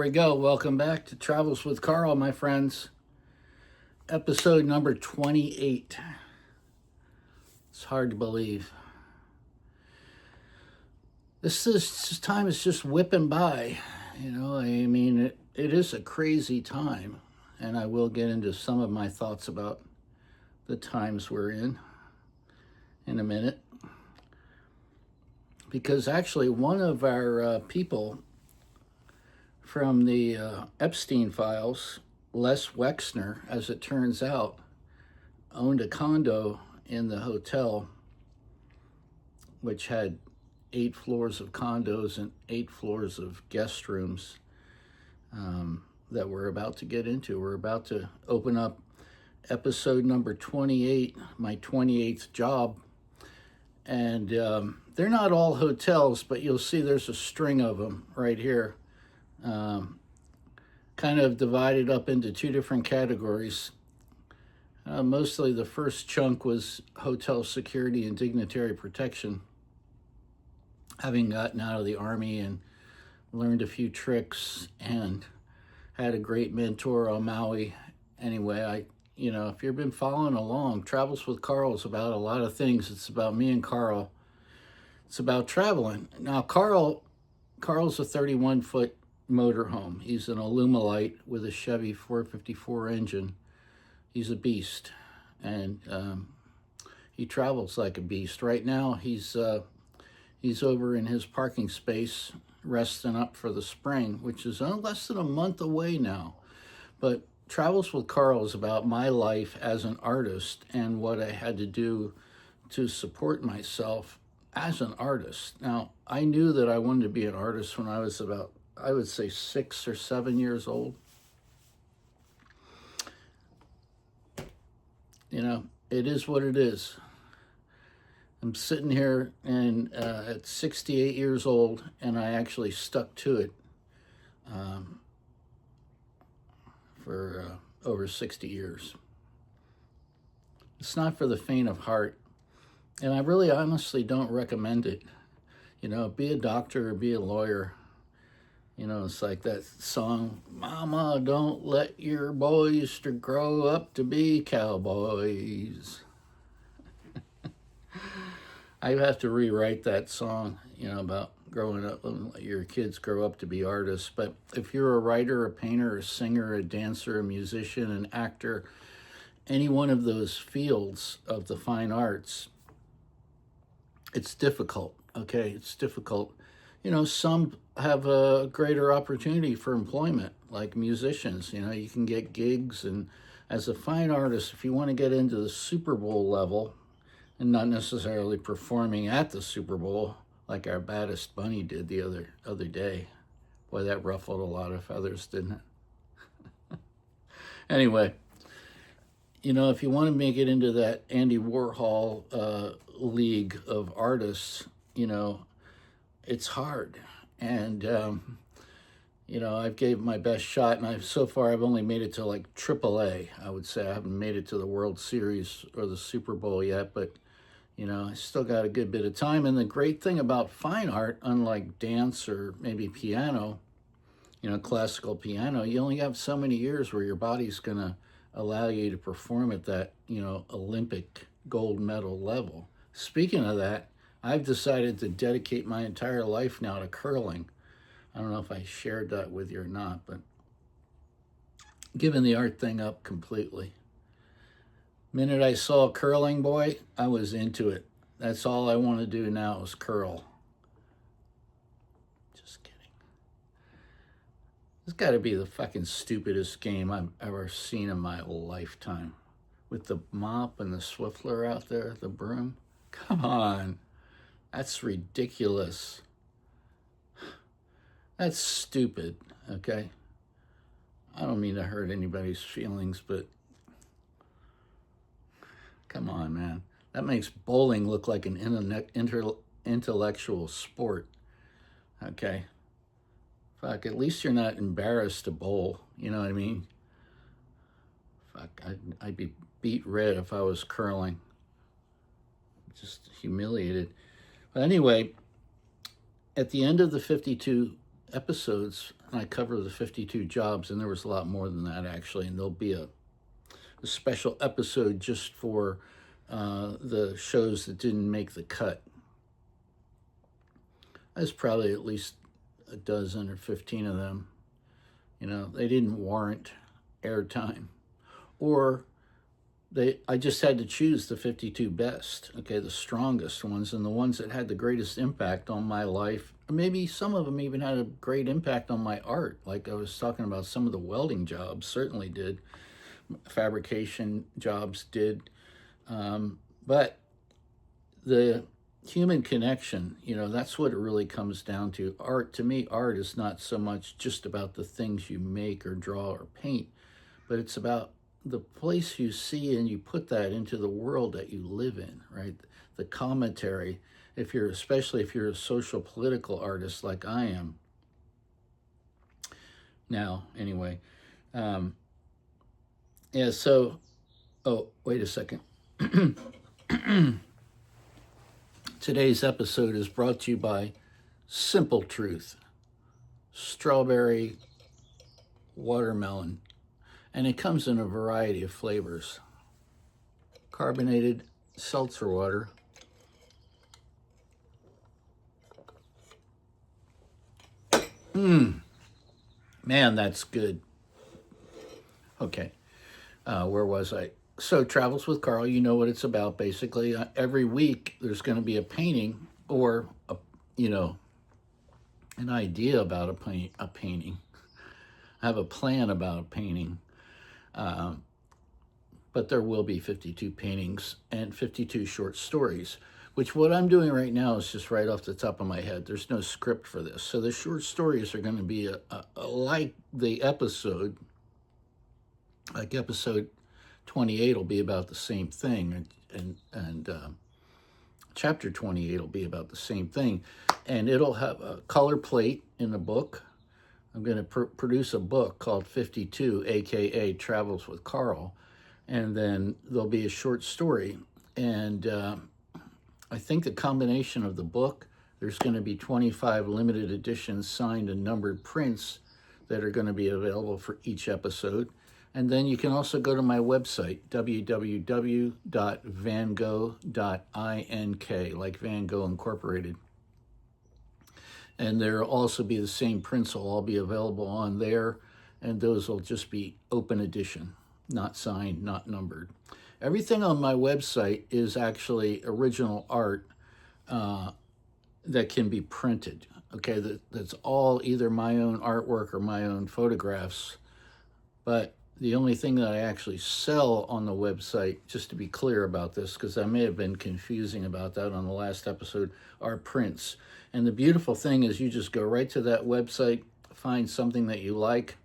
we go. Welcome back to Travels with Carl, my friends. Episode number 28. It's hard to believe. This time is just whipping by. It is a crazy time. And I will get into some of my thoughts about the times we're in a minute. Because actually, one of our people from the Epstein files, Les Wexner, as it turns out, owned a condo in the hotel, which had 8 floors of condos and 8 floors of guest rooms that we're about to get into. We're about to open up episode number 28, my 28th job. And they're not all hotels, but you'll see there's a string of them right here. Kind of divided up into 2 different categories. Mostly the first chunk was hotel security and dignitary protection. Having gotten out of the Army and learned a few tricks and had a great mentor on Maui. Anyway, if you've been following along, Travels with Carl is about a lot of things. It's about me and Carl. It's about traveling. Now, Carl's a 31-foot motorhome. He's an Alumilite with a Chevy 454 engine. He's a beast, and he travels like a beast. Right now, he's over in his parking space, resting up for the spring, which is less than a month away now. But Travels with Carl is about my life as an artist and what I had to do to support myself as an artist. Now, I knew that I wanted to be an artist when I was about, I would say, 6 or 7 years old. It is what it is. I'm sitting here and at 68 years old, and I actually stuck to it for over 60 years. It's not for the faint of heart, and I really honestly don't recommend it. Be a doctor or be a lawyer. It's like that song, Mama, don't let your boys to grow up to be cowboys. I have to rewrite that song, about growing up and let your kids grow up to be artists. But if you're a writer, a painter, a singer, a dancer, a musician, an actor, any one of those fields of the fine arts, it's difficult, okay? It's difficult. Some have a greater opportunity for employment, like musicians. You can get gigs, and as a fine artist, if you want to get into the Super Bowl level, and not necessarily performing at the Super Bowl like our Baddest Bunny did the other day. Boy, that ruffled a lot of feathers, didn't it? Anyway, if you want to make it into that Andy Warhol league of artists, it's hard. And, I've gave my best shot, and so far I've only made it to like AAA, I would say. I haven't made it to the World Series or the Super Bowl yet, but I still got a good bit of time. And the great thing about fine art, unlike dance or maybe piano, classical piano, you only have so many years where your body's going to allow you to perform at that, Olympic gold medal level. Speaking of that, I've decided to dedicate my entire life now to curling. I don't know if I shared that with you or not, but giving the art thing up completely. Minute I saw Curling Boy, I was into it. That's all I want to do now is curl. Just kidding. It's got to be the fucking stupidest game I've ever seen in my whole lifetime. With the mop and the swiffler out there, the broom. Come on. That's ridiculous. That's stupid, okay? I don't mean to hurt anybody's feelings, but come on, man. That makes bowling look like an intellectual sport, okay? Fuck, at least you're not embarrassed to bowl, you know what I mean? Fuck, I'd be beat red if I was curling. Just humiliated. But anyway, at the end of the 52 episodes, and I cover the 52 jobs, and there was a lot more than that actually, and there'll be a special episode just for the shows that didn't make the cut. There's probably at least a dozen or 15 of them. You know, they didn't warrant airtime, or I just had to choose the 52 best, okay, the strongest ones, and the ones that had the greatest impact on my life. Maybe some of them even had a great impact on my art. Like I was talking about, some of the welding jobs certainly did, fabrication jobs did, but the human connection, you know, that's what it really comes down to. Art, to me, art is not so much just about the things you make or draw or paint, but it's about the place you see, and you put that into the world that you live in, right? The commentary, especially if you're a social political artist like I am now, anyway. Yeah, so, oh, wait a second. Today's episode is brought to you by Simple Truth, strawberry watermelon, and it comes in a variety of flavors. Carbonated seltzer water, man, that's good. Okay, where was I? So, Travels with Carl, you know what it's about, basically. Every week, there's going to be a painting or, an idea about a painting. I have a plan about a painting. But there will be 52 paintings and 52 short stories, which what I'm doing right now is just right off the top of my head. There's no script for this. So the short stories are going to be like the episode, like episode 28 will be about the same thing, and chapter 28 will be about the same thing, and it'll have a color plate in the book. I'm going to produce a book called 52, aka Travels with Carl, and then there'll be a short story. And I think the combination of the book, there's going to be 25 limited editions signed and numbered prints that are going to be available for each episode. And then you can also go to my website, www.vangogh.ink, like Van Gogh Incorporated. And there'll also be the same prints will all be available on there, and those will just be open edition, not signed, not numbered. Everything on my website is actually original art that can be printed. Okay, that's all either my own artwork or my own photographs. But the only thing that I actually sell on the website, just to be clear about this, because I may have been confusing about that on the last episode, are prints. And the beautiful thing is you just go right to that website, find something that you like,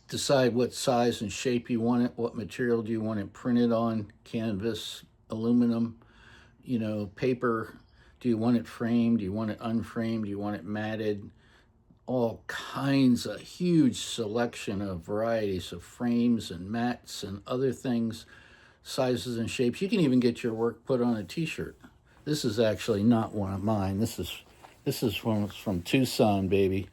decide what size and shape you want it, what material do you want it printed on, canvas, aluminum, paper. Do you want it framed? Do you want it unframed? Do you want it matted? All kinds, a huge selection of varieties of frames and mats and other things, sizes and shapes. You can even get your work put on a t-shirt. This is actually not one of mine. This is from Tucson, baby.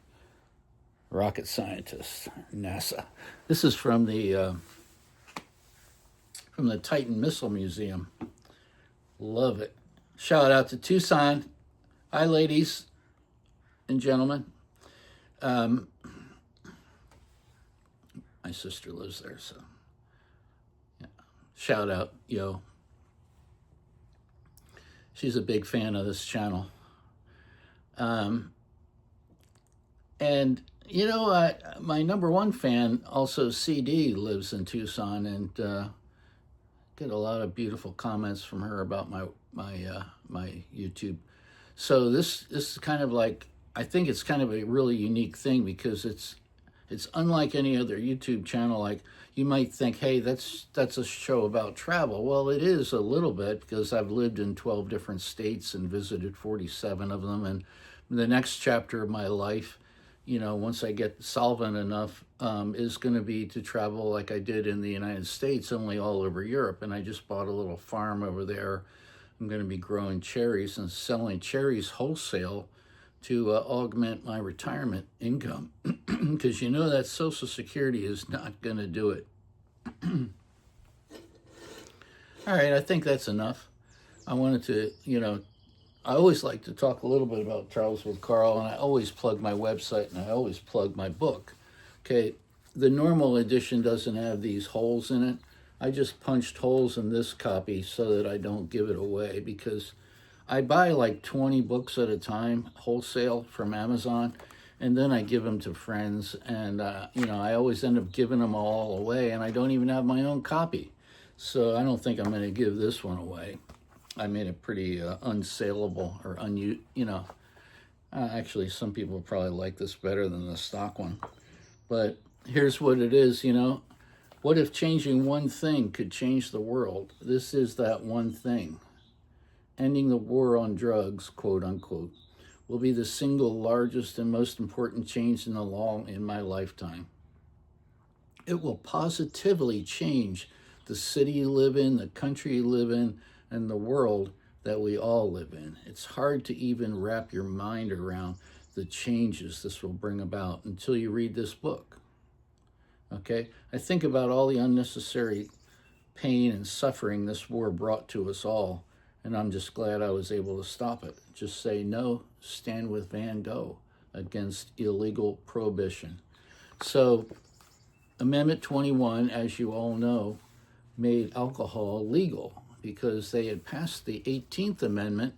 Rocket scientists, NASA. This is from the Titan Missile Museum. Love it. Shout out to Tucson. Hi, ladies and gentlemen. My sister lives there, so yeah. Shout out, yo. She's a big fan of this channel. And my number one fan, also CD, lives in Tucson, and get a lot of beautiful comments from her about my YouTube. So this is kind of like, I think it's kind of a really unique thing, because it's unlike any other YouTube channel. Like, you might think, hey, that's a show about travel. Well, it is a little bit, because I've lived in 12 different states and visited 47 of them. And the next chapter of my life, once I get solvent enough, is going to be to travel like I did in the United States, only all over Europe. And I just bought a little farm over there. I'm going to be growing cherries and selling cherries wholesale to augment my retirement income, because you know that Social Security is not going to do it. All right, I think that's enough. I wanted to, I always like to talk a little bit about Charles with Carl, and I always plug my website and I always plug my book. Okay, the normal edition doesn't have these holes in it. I just punched holes in this copy so that I don't give it away, because I buy like 20 books at a time wholesale from Amazon, and then I give them to friends, and I always end up giving them all away, and I don't even have my own copy. So I don't think I'm going to give this one away. I made it pretty unsaleable, or actually some people probably like this better than the stock one. But here's what it is, What if changing one thing could change the world? This is that one thing. Ending the war on drugs, quote unquote, will be the single largest and most important change in the law in my lifetime. It will positively change the city you live in, the country you live in, and the world that we all live in. It's hard to even wrap your mind around the changes this will bring about until you read this book. Okay? I think about all the unnecessary pain and suffering this war brought to us all, and I'm just glad I was able to stop it. Just say no, stand with Van Gogh against illegal prohibition. So, Amendment 21, as you all know, made alcohol legal because they had passed the 18th Amendment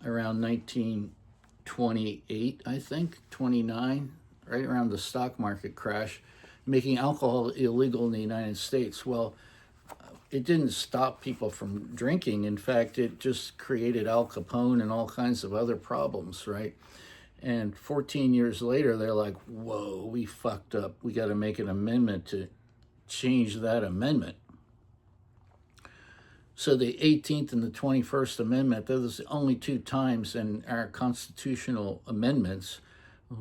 around 1928, I think, 29, right around the stock market crash, making alcohol illegal in the United States. Well, it didn't stop people from drinking. In fact, it just created Al Capone and all kinds of other problems, right? And 14 years later, they're like, whoa, we fucked up. We got to make an amendment to change that amendment. So the 18th and the 21st Amendment, those are the only two times in our constitutional amendments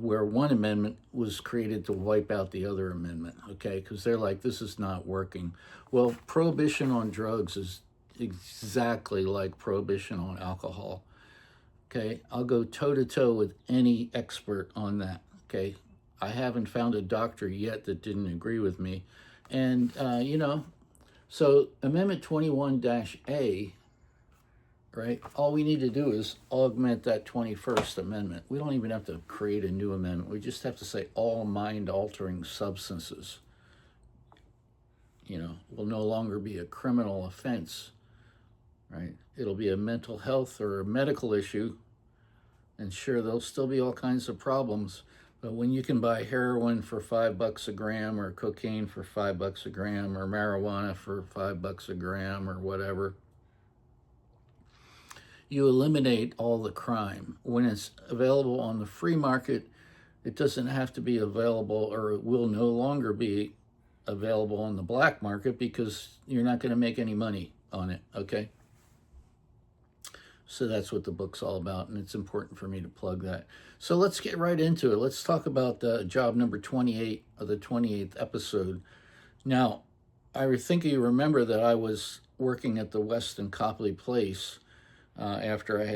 where one amendment was created to wipe out the other amendment, okay? Because they're like, this is not working. Well, prohibition on drugs is exactly like prohibition on alcohol, okay? I'll go toe-to-toe with any expert on that, okay? I haven't found a doctor yet that didn't agree with me. And, so Amendment 21-A, right? All we need to do is augment that 21st Amendment. We don't even have to create a new amendment. We just have to say all mind-altering substances, will no longer be a criminal offense, right? It'll be a mental health or a medical issue. And sure, there'll still be all kinds of problems. But when you can buy heroin for $5 a gram, or cocaine for $5 a gram, or marijuana for $5 a gram, or whatever, you eliminate all the crime. When it's available on the free market, it doesn't have to be available, or it will no longer be available on the black market, because you're not going to make any money on it, okay? So that's what the book's all about, and it's important for me to plug that. So let's get right into it. Let's talk about job number 28 of the 28th episode. Now, I think you remember that I was working at the Westin Copley Place after I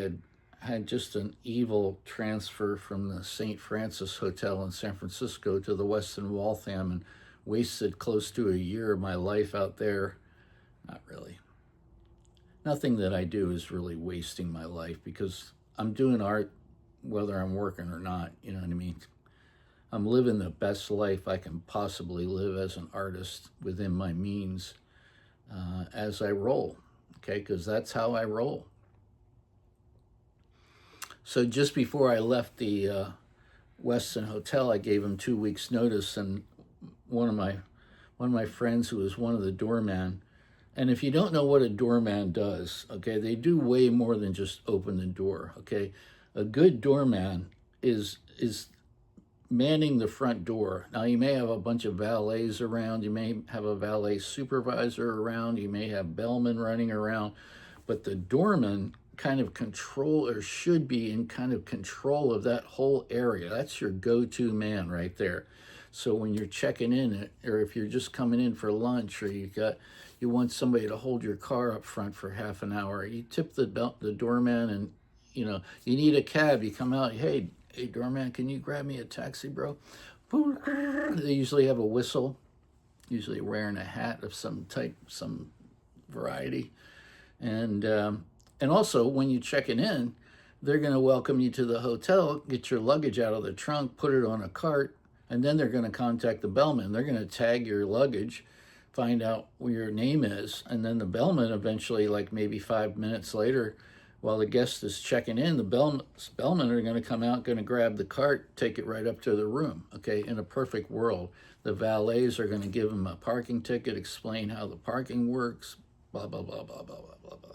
had just an evil transfer from the St. Francis Hotel in San Francisco to the Westin Waltham, and wasted close to a year of my life out there. Not really. Nothing that I do is really wasting my life, because I'm doing art whether I'm working or not, you know what I mean? I'm living the best life I can possibly live as an artist within my means as I roll, okay? Because that's how I roll. So just before I left the Westin Hotel, I gave him 2 weeks notice, and one of my friends, who was one of the doorman, and if you don't know what a doorman does, okay, they do way more than just open the door, okay? A good doorman is manning the front door. Now, you may have a bunch of valets around, you may have a valet supervisor around, you may have bellmen running around, but the doorman kind of control, or should be in kind of control of that whole area. That's your go-to man right there. So when you're checking in, or if you're just coming in for lunch, or you want somebody to hold your car up front for half an hour, you tip the doorman, and you need a cab, you come out, hey, doorman, can you grab me a taxi, bro? They usually have a whistle, usually wearing a hat of some type, some variety. And also, when you're checking in, they're going to welcome you to the hotel, get your luggage out of the trunk, put it on a cart, and then they're going to contact the bellman. They're going to tag your luggage, find out where your name is, and then the bellman eventually, like maybe 5 minutes later, while the guest is checking in, the bellmen are going to come out, going to grab the cart, take it right up to the room. Okay, in a perfect world, the valets are going to give them a parking ticket, explain how the parking works, blah, blah, blah, blah, blah, blah, blah, blah.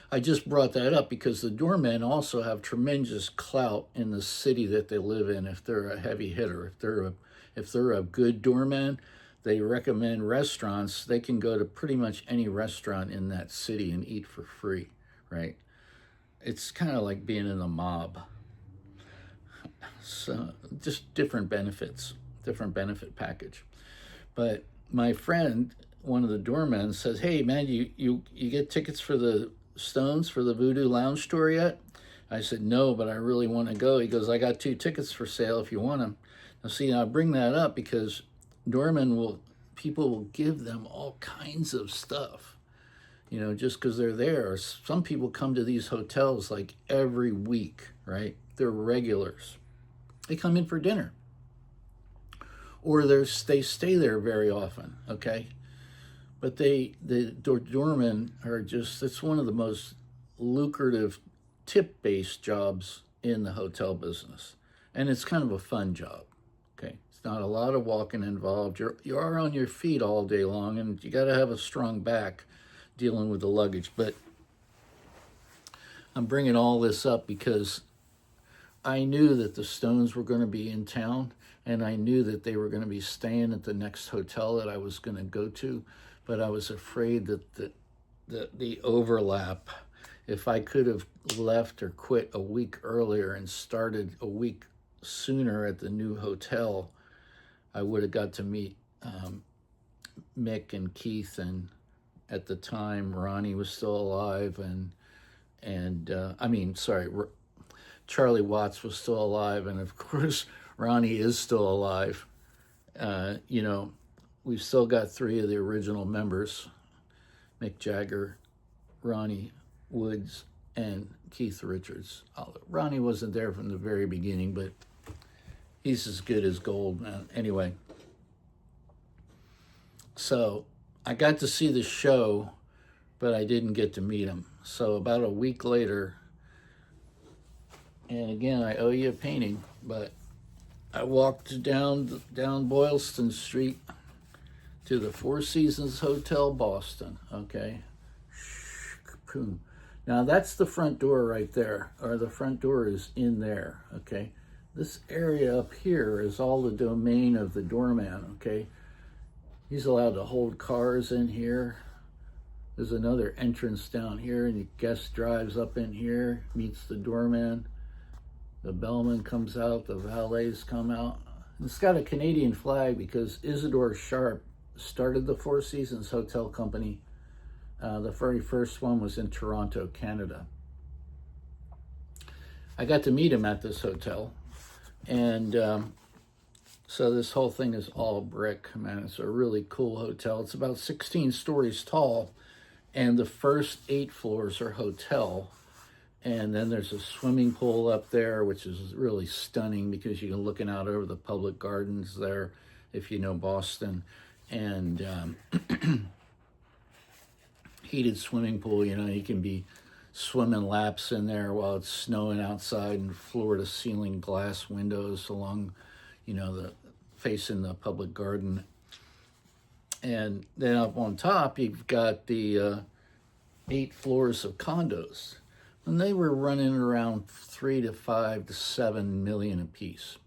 I just brought that up because the doormen also have tremendous clout in the city that they live in. If they're a heavy hitter, if they're a good doorman, they recommend restaurants. They can go to pretty much any restaurant in that city and eat for free, right? It's kind of like being in a mob. So just different benefits, different benefit package. But my friend, one of the doormen, says, "Hey man, you get tickets for the Stones for the Voodoo Lounge tour yet?" I said, "No, but I really want to go." He goes, "I got 2 tickets for sale if you want them." Now see, I bring that up because people will give them all kinds of stuff, just because they're there. Some people come to these hotels like every week, right? They're regulars. They come in for dinner. Or they stay there very often, okay? But the doormen are it's one of the most lucrative tip-based jobs in the hotel business. And it's kind of a fun job, okay? It's not a lot of walking involved. You are on your feet all day long, and you got to have a strong back dealing with the luggage. But I'm bringing all this up because I knew that the Stones were going to be in town, and I knew that they were going to be staying at the next hotel that I was going to go to. But I was afraid that the overlap, if I could have left or quit a week earlier and started a week sooner at the new hotel, I would have got to meet Mick and Keith, and at the time Ronnie was still alive, Charlie Watts was still alive, and of course Ronnie is still alive. We've still got 3 of the original members, Mick Jagger, Ronnie Woods, and Keith Richards. Ronnie wasn't there from the very beginning, but he's as good as gold, man. Anyway, so I got to see the show, but I didn't get to meet him. So about a week later, and again, I owe you a painting, but I walked down Boylston Street to the Four Seasons Hotel, Boston, okay? Now that's the front door right there, or the front door is in there, okay? This area up here is all the domain of the doorman, okay? He's allowed to hold cars in here. There's another entrance down here, and the guest drives up in here, meets the doorman. The bellman comes out, the valets come out. It's got a Canadian flag because Isidore Sharp started the Four Seasons Hotel Company. The very first one was in Toronto, Canada. I got to meet him at this hotel. And so this whole thing is all brick, man. It's a really cool hotel. It's about 16 stories tall, and the first 8 floors are hotel. And then there's a swimming pool up there, which is really stunning because you're looking out over the public gardens there, if you know Boston. And heated swimming pool, you can be swimming laps in there while it's snowing outside, and floor-to-ceiling glass windows along, facing the public garden. And then up on top, you've got the 8 floors of condos. And they were running around 3 to 5 to 7 million apiece.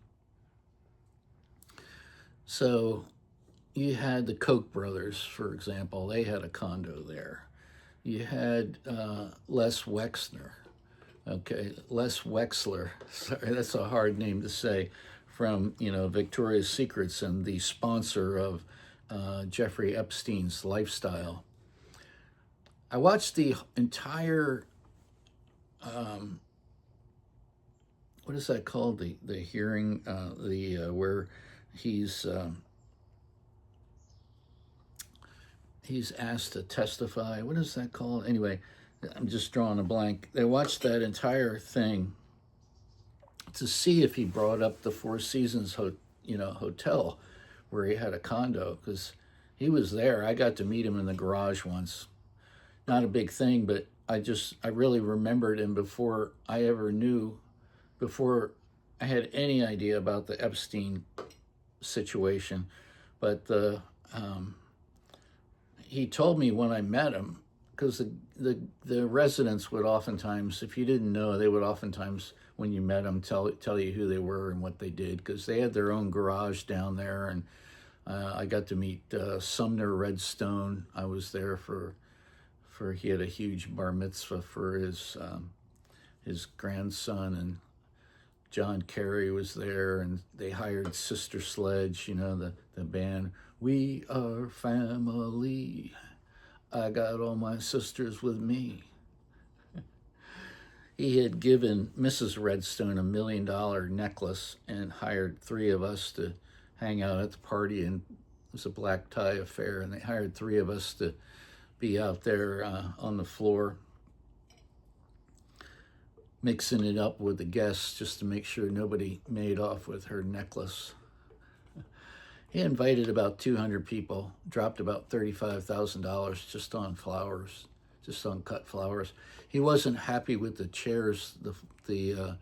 So you had the Koch brothers, for example. They had a condo there. You had Les Wexner. Okay, Les Wexler. Sorry, that's a hard name to say. From Victoria's Secrets and the sponsor of Jeffrey Epstein's lifestyle. I watched the entire um, what is that called? The hearing, where he's he's asked to testify. What is that called? Anyway, I'm just drawing a blank. They watched that entire thing to see if he brought up the Four Seasons hotel where he had a condo, because he was there. I got to meet him in the garage once. Not a big thing, but I really remembered him before I ever knew, before I had any idea about the Epstein situation. But he told me when I met him, because the residents would oftentimes, if you didn't know, they would oftentimes, when you met them, tell you who they were and what they did, because they had their own garage down there. And I got to meet Sumner Redstone. I was there for he had a huge bar mitzvah for his grandson, and John Kerry was there, and they hired Sister Sledge, the band. We are family. I got all my sisters with me. He had given Mrs. Redstone $1 million necklace and hired 3 of us to hang out at the party, and it was a black tie affair, and they hired 3 of us to be out there on the floor mixing it up with the guests just to make sure nobody made off with her necklace. He invited about 200 people, dropped about $35,000 just on flowers, just on cut flowers. He wasn't happy with the chairs, the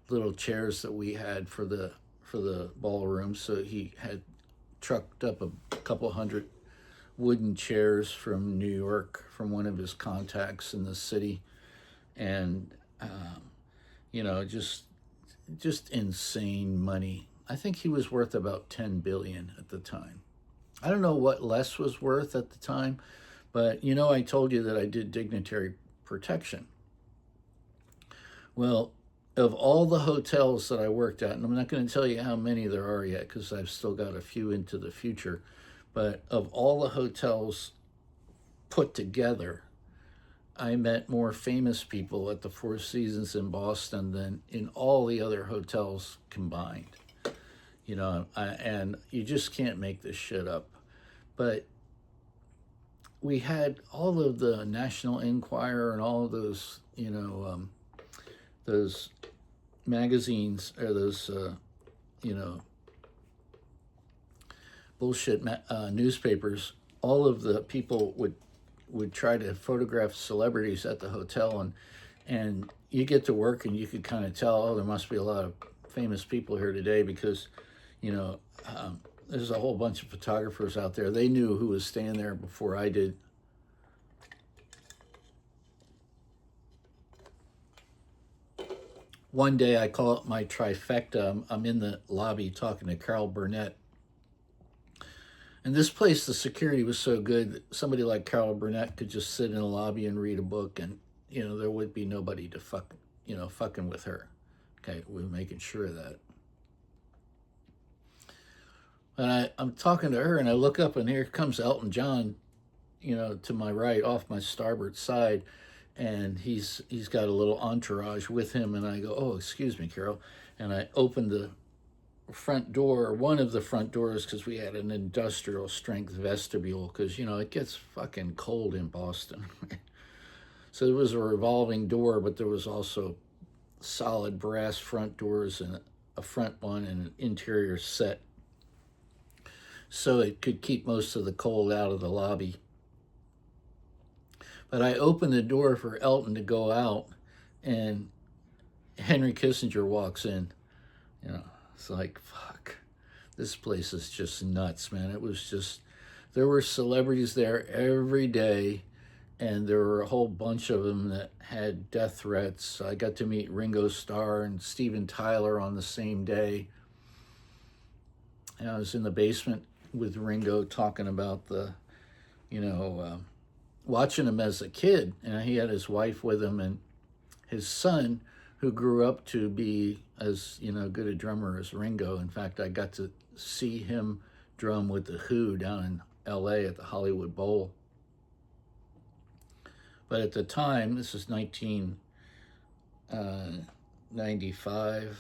little chairs that we had for the ballroom, so he had trucked up a couple hundred wooden chairs from New York from one of his contacts in the city, and just insane money. I think he was worth about $10 billion at the time. I don't know what Les was worth at the time, but I told you that I did dignitary protection. Well, of all the hotels that I worked at, and I'm not going to tell you how many there are yet because I've still got a few into the future, but of all the hotels put together, I met more famous people at the Four Seasons in Boston than in all the other hotels combined. And you just can't make this shit up. But we had all of the National Enquirer and all of those, those magazines, or those, bullshit newspapers. All of the people would try to photograph celebrities at the hotel, and you get to work and you could kind of tell, oh, there must be a lot of famous people here today, because there's a whole bunch of photographers out there. They knew who was staying there before I did. One day, I call it my trifecta. I'm in the lobby talking to Carol Burnett. And this place, the security was so good that somebody like Carol Burnett could just sit in the lobby and read a book, and there would be nobody to fucking with her. Okay, we're making sure of that. And I'm talking to her, and I look up, and here comes Elton John, to my right, off my starboard side, and he's got a little entourage with him, and I go, oh, excuse me, Carol, and I open the front door, one of the front doors, because we had an industrial strength vestibule, because it gets fucking cold in Boston. So there was a revolving door, but there was also solid brass front doors, and a front one and an interior set, so it could keep most of the cold out of the lobby. But I opened the door for Elton to go out, and Henry Kissinger walks in. It's like, fuck, this place is just nuts, man. It was just, there were celebrities there every day, and there were a whole bunch of them that had death threats. I got to meet Ringo Starr and Steven Tyler on the same day. And I was in the basement with Ringo talking about watching him as a kid. And he had his wife with him, and his son, who grew up to be as good a drummer as Ringo. In fact, I got to see him drum with the Who down in L.A. at the Hollywood Bowl. But at the time, this is 19 uh, 95,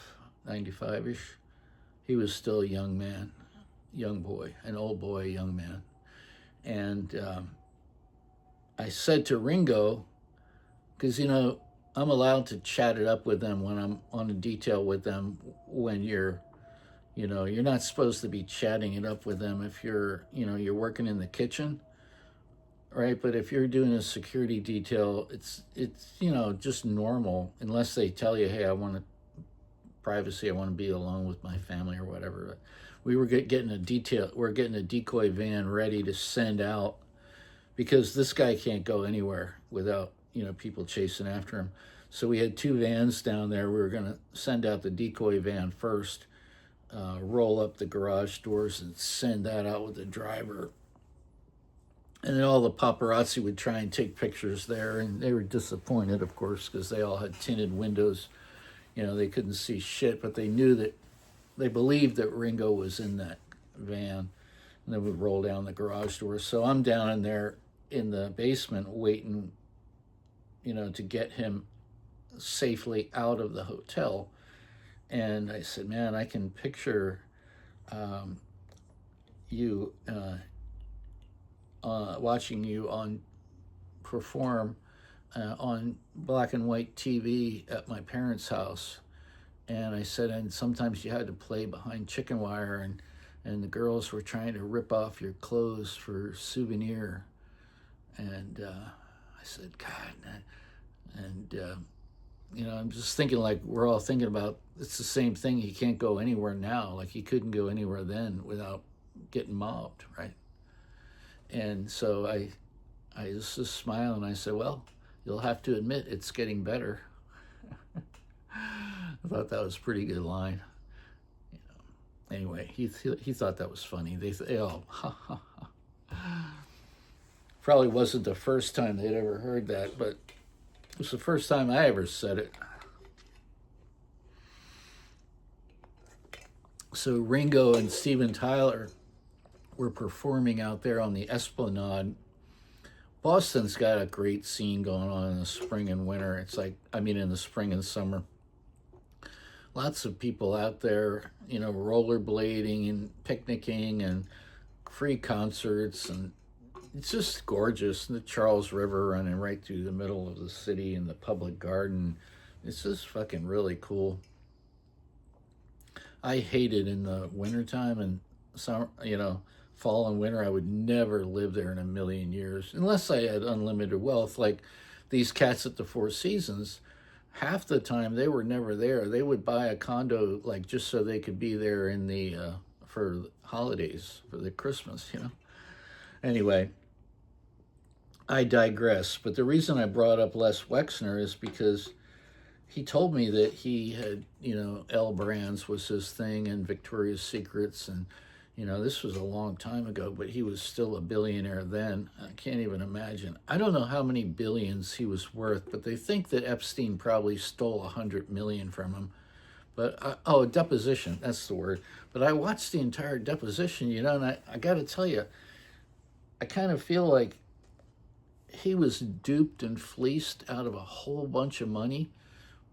95-ish. He was still a young man, young boy, an old boy, young man. And I said to Ringo, because, I'm allowed to chat it up with them when I'm on a detail with them. When you're not supposed to be chatting it up with them if you're working in the kitchen, right? But if you're doing a security detail, it's just normal, unless they tell you, hey, I want privacy, I want to be alone with my family or whatever. We were we're getting a decoy van ready to send out, because this guy can't go anywhere without people chasing after him. So we had two vans down there. We were going to send out the decoy van first, roll up the garage doors and send that out with the driver. And then all the paparazzi would try and take pictures there, and they were disappointed, of course, because they all had tinted windows. They couldn't see shit, but they believed that Ringo was in that van, and they would roll down the garage doors. So I'm down in there in the basement waiting, to get him safely out of the hotel. And I said, man, I can picture you watching you perform on black and white TV at my parents' house. And I said, and sometimes you had to play behind chicken wire, and the girls were trying to rip off your clothes for souvenir. And I said, God, and I'm just thinking, like, we're all thinking about, it's the same thing. He can't go anywhere now. Like, he couldn't go anywhere then without getting mobbed, right? And so I just smiled and I said, well, you'll have to admit it's getting better. I thought that was a pretty good line. Anyway, he thought that was funny. They all, ha ha ha. Probably wasn't the first time they'd ever heard that, but it was the first time I ever said it. So Ringo and Steven Tyler were performing out there on the Esplanade. Boston's got a great scene going on in the spring and winter. In the spring and summer. Lots of people out there, rollerblading and picnicking and free concerts, and it's just gorgeous. The Charles River running right through the middle of the city and the public garden. It's just fucking really cool. I hate it in the wintertime and summer, fall and winter. I would never live there in a million years unless I had unlimited wealth. Like these cats at the Four Seasons, half the time they were never there. They would buy a condo like just so they could be there in the for holidays, for the Christmas, Anyway, I digress. But the reason I brought up Les Wexner is because he told me that he had, L Brands was his thing and Victoria's Secrets. And, this was a long time ago, but he was still a billionaire then. I can't even imagine. I don't know how many billions he was worth, but they think that Epstein probably stole 100 million from him. But, deposition, that's the word. But I watched the entire deposition, and I got to tell you, I kind of feel like he was duped and fleeced out of a whole bunch of money,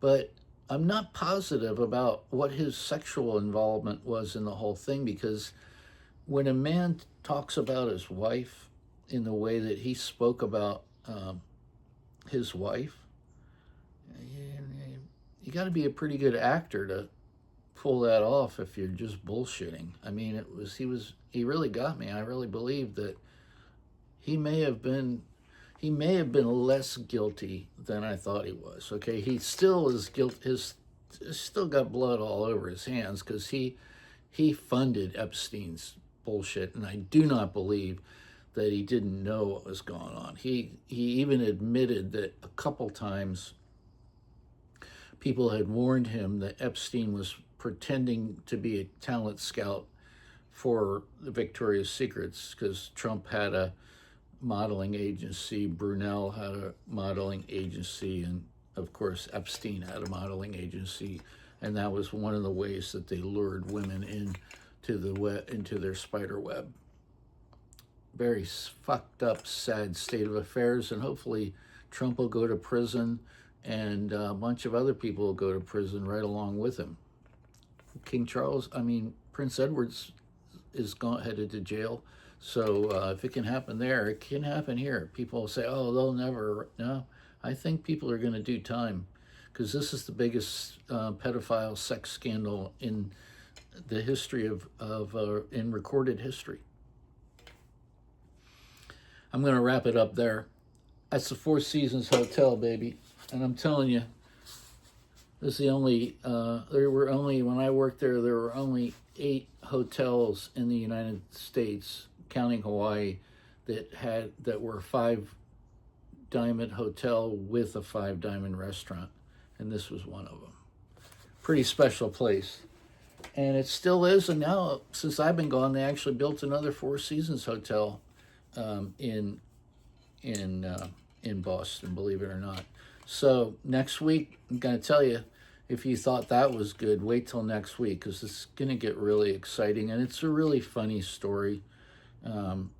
but I'm not positive about what his sexual involvement was in the whole thing, because when a man talks about his wife in the way that he spoke about his wife, you got to be a pretty good actor to pull that off if you're just bullshitting. I mean, he really got me. I really believe that he may have been less guilty than I thought he was. Okay, he still is still got blood all over his hands, because he funded Epstein's bullshit, and I do not believe that he didn't know what was going on. He even admitted that a couple times people had warned him that Epstein was pretending to be a talent scout for the Victoria's Secrets, because Trump had a modeling agency, Brunel had a modeling agency, and of course Epstein had a modeling agency, and that was one of the ways that they lured women into their spider web. Very fucked up, sad state of affairs, and hopefully Trump will go to prison and a bunch of other people will go to prison right along with him. Prince Edward's is headed to jail. So if it can happen there, it can happen here. People say, "Oh, they'll never." No, I think people are going to do time, because this is the biggest pedophile sex scandal in the history in recorded history. I'm going to wrap it up there. That's the Four Seasons Hotel, baby, and I'm telling you, this is the only. When I worked there were only 8 hotels in the United States, counting Hawaii, that were 5-diamond hotel with a 5-diamond restaurant, and this was one of them. Pretty special place, and it still is. And now, since I've been gone, they actually built another Four Seasons hotel in Boston, believe it or not. So next week, I'm going to tell you, if you thought that was good, wait till next week, because it's going to get really exciting, and it's a really funny story,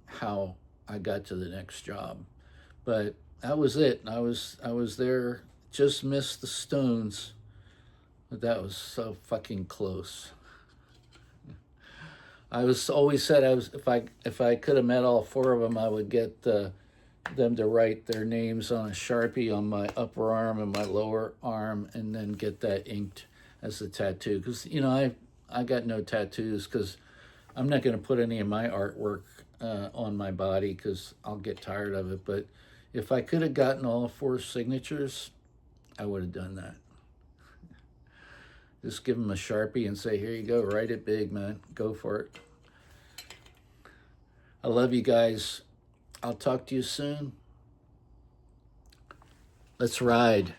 how I got to the next job. But that was it. I was there, just missed the Stones, but that was so fucking close. I was always said if I could have met all 4 of them, I would get them to write their names on a Sharpie on my upper arm and my lower arm, and then get that inked as a tattoo. Because I got no tattoos, because I'm not going to put any of my artwork on my body, because I'll get tired of it. But if I could have gotten all 4 signatures, I would have done that. Just give them a Sharpie and say, "Here you go, write it big, man. Go for it." I love you guys. I'll talk to you soon. Let's ride.